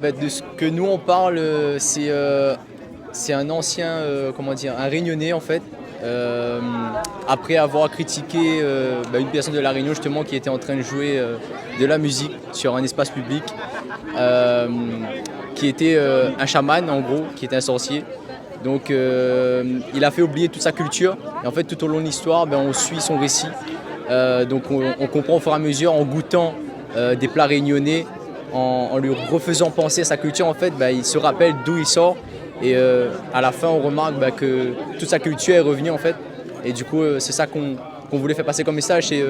De ce que nous on parle, c'est un ancien, comment dire, un Réunionnais en fait. Euh, Après avoir critiqué une personne de La Réunion justement qui était en train de jouer de la musique sur un espace public, euh, qui était un chaman en gros, qui était un sorcier. Donc il a fait oublier toute sa culture et en fait tout au long de l'histoire on suit son récit. On comprend au fur et à mesure en goûtant des plats réunionnais, en lui refaisant penser à sa culture, en fait, il se rappelle d'où il sort. Et à la fin, on remarque que toute sa culture est revenue, en fait. Et du coup, c'est ça qu'on voulait faire passer comme message. Il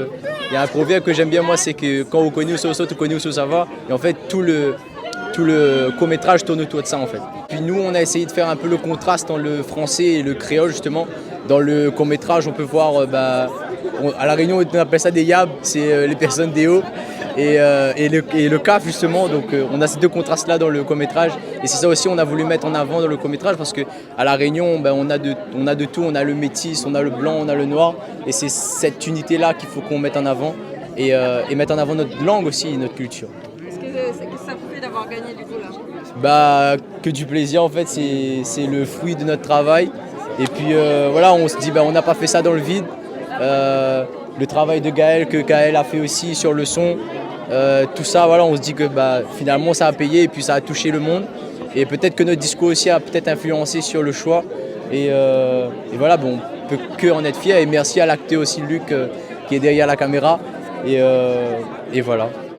y a un proverbe que j'aime bien, moi, c'est que quand on connaît où tu connais où ça va. Et en fait, tout le court-métrage tourne autour de ça, en fait. Puis nous, on a essayé de faire un peu le contraste entre le français et le créole, justement. Dans le court-métrage, on peut voir, à La Réunion, on appelle ça des yabs, c'est les personnes des hauts. Et le CAF justement, donc on a ces deux contrastes là dans le court-métrage et c'est ça aussi on a voulu mettre en avant dans le court-métrage parce que à La Réunion on a de tout, on a le métis, on a le blanc, on a le noir et c'est cette unité là qu'il faut qu'on mette en avant et mettre en avant notre langue aussi et notre culture. Qu'est-ce que ça vous fait d'avoir gagné du coup là? Que du plaisir en fait, c'est le fruit de notre travail et puis voilà, on se dit on n'a pas fait ça dans le vide. Le travail de Gaël que Gaël a fait aussi sur le son, tout ça, voilà, on se dit que finalement ça a payé et puis ça a touché le monde. Et peut-être que notre discours aussi a peut-être influencé sur le choix. Et voilà, on peut que en être fier. Et merci à l'acteur aussi, Luc, qui est derrière la caméra. Et voilà.